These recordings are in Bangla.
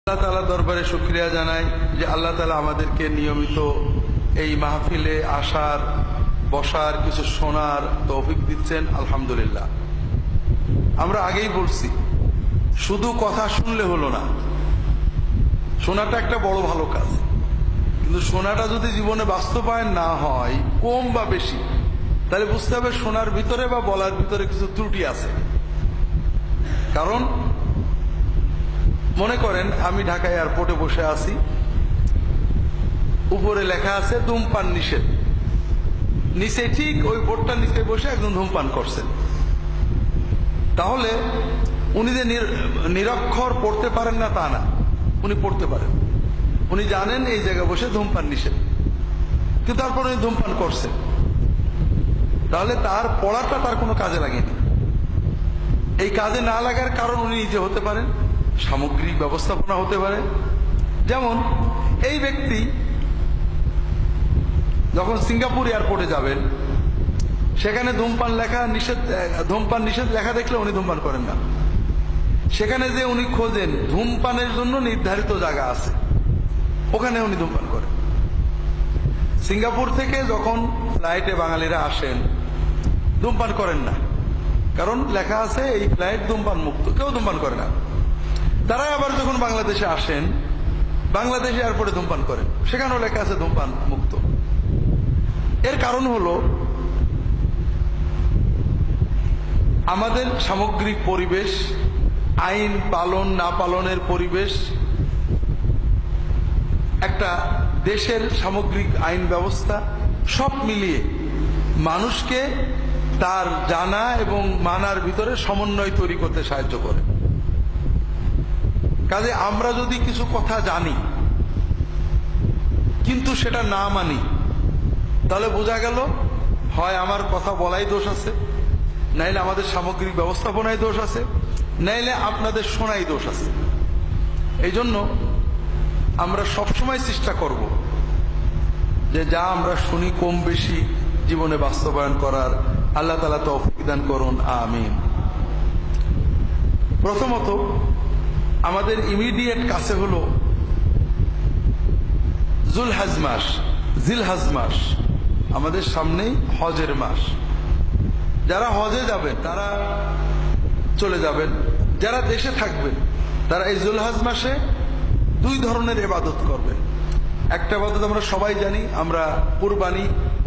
আল্লাহ তাআলা দরবারে শুকরিয়া জানাই যে আল্লাহ তাআলা আমাদেরকে নিয়মিত এই মাহফিলে আসার, বসার, কিছু শোনার তৌফিক দিচ্ছেন। আলহামদুলিল্লাহ। আমরা আগেই বলছি, শুধু কথা শুনলে হলো না, শোনাটা একটা বড় ভালো কাজ, কিন্তু শোনাটা যদি জীবনে বাস্তবায়ন না হয়, কম বা বেশি, তাহলে বুঝতে হবে শোনার ভিতরে বা বলার ভিতরে কিছু ত্রুটি আছে। কারণ মনে করেন আমি ঢাকা এয়ারপোর্টে বসে আছি, উপরে লেখা আছে ধূমপান নিষেধ, নিচে ঠিক ওই বোর্ডটার নিচে বসে একজন ধূমপান করছেন। তাহলে উনি যে নিরক্ষর পড়তে পারেন না তা না, উনি পড়তে পারেন, উনি জানেন এই জায়গায় বসে ধূমপান নিষেধ, কিন্তু তারপর উনি ধূমপান করছেন। তাহলে তার পড়াটা তার কোনো কাজে লাগেনি। এই কাজে না লাগার কারণ উনি নিজে হতে পারেন, সামগ্রিক ব্যবস্থাপনা হতে পারে। যেমন এই ব্যক্তি যখন সিঙ্গাপুর এয়ারপোর্টে যাবেন, সেখানে ধূমপান নিষেধ লেখা দেখলে উনি ধূমপান করেন না। সেখানে যে উনি খোঁজেন ধূমপানের জন্য নির্ধারিত জায়গা আছে, ওখানে উনি ধূমপান করেন। সিঙ্গাপুর থেকে যখন ফ্লাইটে বাঙালিরা আসেন, ধূমপান করেন না, কারণ লেখা আছে এই ফ্লাইট ধূমপান মুক্ত, কেউ ধূমপান করে না। তারা আবার যখন বাংলাদেশে আসেন, বাংলাদেশ এয়ারপোর্টে ধূমপান করেন, সেখানেও লেখা আছে ধূমপান মুক্ত। এর কারণ হলো আমাদের সামগ্রিক পরিবেশ, আইন পালন না পালনের পরিবেশ, একটা দেশের সামগ্রিক আইন ব্যবস্থা, সব মিলিয়ে মানুষকে তার জানা এবং মানার ভিতরে সমন্বয় তৈরি করতে সাহায্য করে। কাজে আমরা যদি কিছু কথা জানি কিন্তু সেটা না মানি, তাহলে বোঝা গেল হয় আমার কথা বলাই দোষ আছে, নাইলে আমাদের সামগ্রিক ব্যবস্থাপনায় দোষ আছে, নাইলে আপনাদের শোনাই দোষ আছে। এই জন্য আমরা সবসময় চেষ্টা করব যে যা আমরা শুনি কম বেশি জীবনে বাস্তবায়ন করার। আল্লাহ তাআলা তৌফিক দান করুন, আমিন। প্রথমত আমাদের ইমিডিয়েট কাছে হলো জিলহজ মাস, আমাদের সামনেই হজের মাস। যারা হজে যাবেন তারা চলে যাবেন, যারা দেশে থাকবেন তারা এই জিলহজ মাসে দুই ধরনের ইবাদত করবেন। একটা ইবাদত আমরা সবাই জানি, আমরা কুরবানি,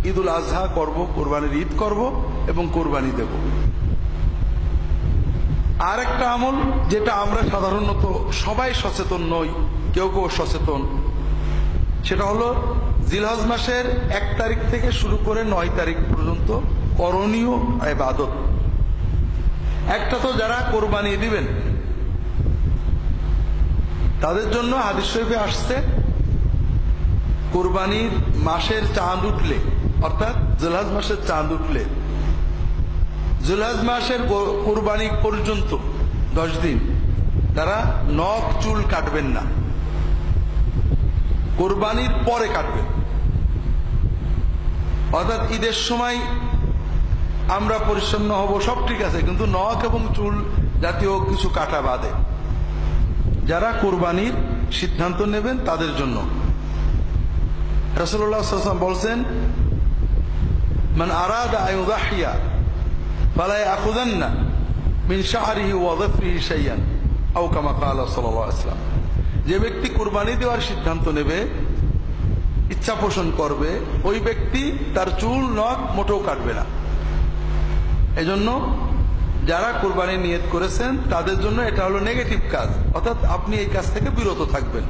ঈদুল আজহা করব, কুরবানির ঈদ করব এবং কুরবানি দেব। আর একটা আমল যেটা আমরা সাধারণত সবাই সচেতন নই, কেউ কেউ সচেতন, সেটা হলো জিলহজ মাসের 1 তারিখ থেকে শুরু করে 9 তারিখ পর্যন্ত করণীয় ইবাদত। একটা তো যারা কোরবানি দিবেন তাদের জন্য হাদিস শরীফে আসছে, কোরবানির মাসের চাঁদ উঠলে, অর্থাৎ জিলহজ মাসের চাঁদ উঠলে, জিলহজ মাসের কোরবানি পর্যন্ত 10 দিন তারা নখ চুল কাটবেন না, কোরবানির পরে কাটবেন। অর্থাৎ ঈদের সময় আমরা পরিচ্ছন্ন হব, সব ঠিক আছে, কিন্তু নখ এবং চুল জাতীয় কিছু কাটা বাদে। যারা কোরবানির সিদ্ধান্ত নেবেন তাদের জন্য রাসূলুল্লাহ সাল্লাল্লাহু আলাইহি ওয়াসাল্লাম বলছেন, মান আরাদা আন ইউযাহিয়া ফালা ইয়াখুযান্না মিন শা'রিহি ওয়া যফরিহি শাইআন আও কামা ক্বালা সাল্লাল্লাহু আলাইহি ওয়াসাল্লাম। যে ব্যক্তি কুরবানি দেওয়ার সিদ্ধান্ত নেবে, ইচ্ছা পোষণ করবে, ওই ব্যক্তি তার চুল নখ মোটেও কাটবে না। এজন্য যারা কুরবানি নিয়ত করেছেন তাদের জন্য এটা হলো নেগেটিভ কাজ, অর্থাৎ আপনি এই কাজ থেকে বিরত থাকবেন।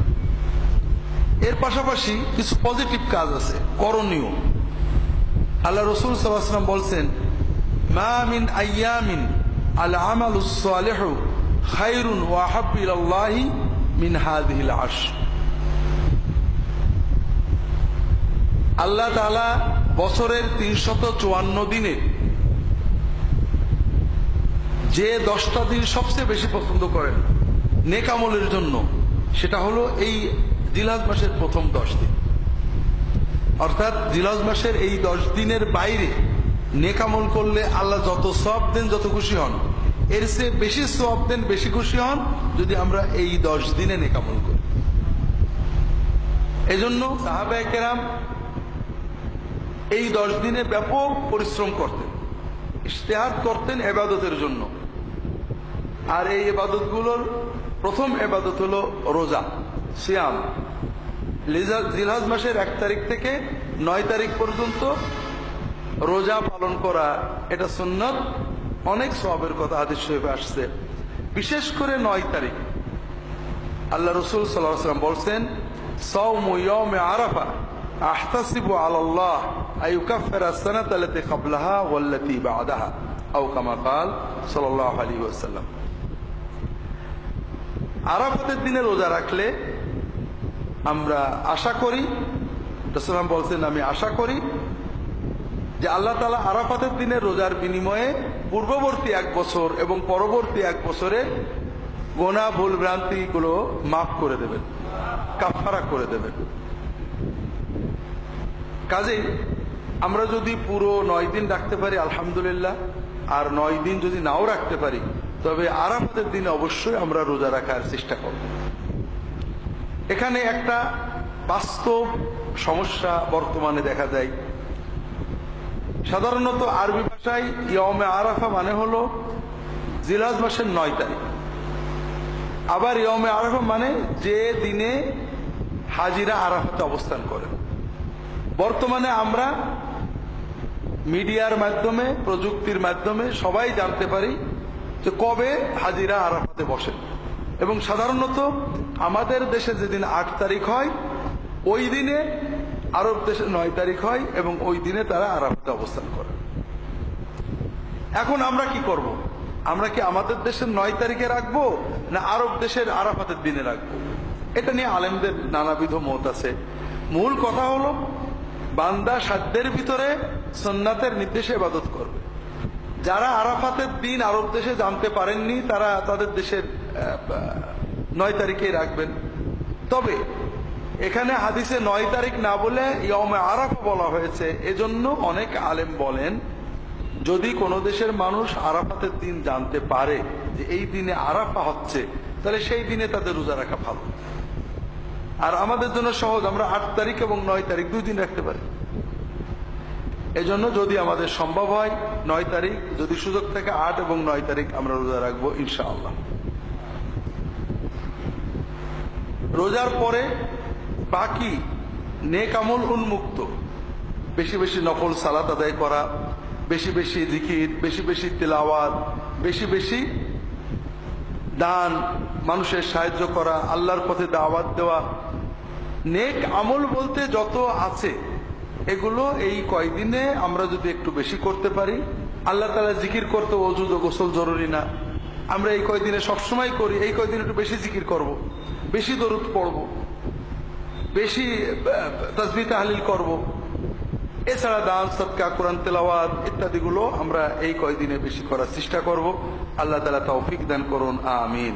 এর পাশাপাশি কিছু পজিটিভ কাজ আছে, করণীয়। আল্লাহ রাসূল সাল্লাল্লাহু আলাইহি ওয়াসাল্লাম বলছেন, মা মিন আইয়ামিন আল আমালুস সালিহু খায়রুন ওয়া আহাব্বু ইলাল্লাহি মিন হাযিহিল আশর। আল্লাহ তাআলা বছরের 354 দিনে যে 10টা দিন সবচেয়ে বেশি পছন্দ করেন নেক আমলের জন্য, সেটা হলো এই জিলহজ মাসের প্রথম 10 দিন। অর্থাৎ জিলহজ মাসের এই 10 দিনের বাইরে নেক আমল করলে আল্লাহ যত সওয়াব দেন, যত খুশি হন, এর চেয়ে বেশি সওয়াব দেন, বেশি খুশি হন যদি আমরা এই 10 দিনে নেক আমল করি। এজন্য সাহাবায়ে কেরাম এই 10 দিনে ব্যাপক পরিশ্রম করতেন, ইজতিহাদ করতেন ইবাদতের জন্য। আর এই ইবাদতগুলোর প্রথম ইবাদত হলো রোজা, সিয়াম। জিলহজ মাসের 1 তারিখ থেকে 9 তারিখ পর্যন্ত রোজা পালন করা, এটা সুন্নত। অনেক সওয়াবের কথা হাদিস শরীফে আসছে। বিশেষ করে 9 তারিখ আল্লাহ রাসূল সাল্লাল্লাহু আলাইহি ওয়াসাল্লাম বলছেন, সাওমু ইয়াউমে আরাফা আহতাসিবু আলাল্লাহ আইয়ুকাফিরা আস-সানাতা আল্লাতী ক্বাবলাহা ওয়াল্লাতী বা'দাহা আও কামা ক্বাল সাল্লাল্লাহু আলাইহি ওয়াসাল্লাম। আরাফাতের দিনে রোজা রাখলে আমরা আশা করি, রাসূল বলছেন, আমি আশা করি যে আল্লাহ তাআলা আরাফাতের দিনে রোজার বিনিময়ে পূর্ববর্তী 1 বছর এবং পরবর্তী 1 বছরের গুনাহ ভুল ভ্রান্তি গুলো মাফ করে দেবেন, কাফারা করে দেবেন। কাজেই আমরা যদি পুরো 9 দিন রাখতে পারি আলহামদুলিল্লাহ, আর 9 দিন যদি নাও রাখতে পারি তবে আরাফাতের দিনে অবশ্যই আমরা রোজা রাখার চেষ্টা করব। এখানে একটা বাস্তব সমস্যা বর্তমানে দেখা যায়। সাধারণত আরবি ভাষায় ইয়মে আরাফা মানে হলো জিলহজ মাসের 9 তারিখ। আবার ইয়মে আরাফা মানে যে দিনে হাজিরা আরাফাতে অবস্থান করে। বর্তমানে আমরা মিডিয়ার মাধ্যমে, প্রযুক্তির মাধ্যমে সবাই জানতে পারি যে কবে হাজিরা আরাফাতে বসেন। এবং সাধারণত আমাদের দেশে যেদিন 8 তারিখ হয় ওই দিনে আরব দেশে 9 তারিখ হয় এবং ওই দিনে তারা আরাফাতে অবস্থান করে। এখন আমরা কি করব? আমরা কি আমাদের দেশের 9 তারিখে রাখবো না আরব দেশের আরাফাতের দিনে রাখবো? এটা নিয়ে আলেমদের নানাবিধ মত আছে। মূল কথা হলো বান্দা সাধ্যের ভিতরে সুন্নাতের নির্দেশে ইবাদত করবে। যারা আরাফাতের দিন আরব দেশে জানতে পারেননি তারা তাদের দেশের 9 তারিখেই রাখবেন। তবে এখানে হাদিসে 9 তারিখ না বলে ইয়মে আরাফা বলা হয়েছে। এজন্য অনেক আলেম বলেন যদি কোন দেশের মানুষ আরাফাতের দিন জানতে পারে যে এই দিনে আরাফা হচ্ছে, তাহলে সেই দিনে তাদের রোজা রাখা ভালো। আর আমাদের জন্য সহজ, আমরা 8 তারিখ এবং 9 তারিখ 2 দিন রাখতে পারি। এজন্য যদি আমাদের সম্ভব হয় 9 তারিখ, যদি সুযোগ থাকে 8 এবং 9 তারিখ আমরা রোজা রাখবো ইনশাআল্লাহ। রোজার পরে বাকি নেক আমল উন্মুক্ত, বেশি বেশি নফল সালাত আদায় করা, বেশি বেশি জিকির, বেশি বেশি তিলাওয়াত, বেশি বেশি দান, মানুষের সাহায্য করা, আল্লাহর পথে দাওয়াত দেওয়া, নেক আমল বলতে যত আছে এগুলো এই কয়দিনে আমরা যদি একটু বেশি করতে পারি। আল্লাহ তাআলা জিকির করতে ওযু ও গোসল জরুরি না, আমরা এই কয়দিনে সবসময় করি। এই কয়দিন একটু বেশি জিকির করব, বেশি দরুদ পড়ব, বেশি তাসবিহ তাহলিল করব। এছাড়া দান, সদকা, কোরআন তেলাওয়াত ইত্যাদিগুলো আমরা এই কয়দিনে বেশি করার চেষ্টা করব। আল্লাহ তাআলা তৌফিক দান করুন, আমিন।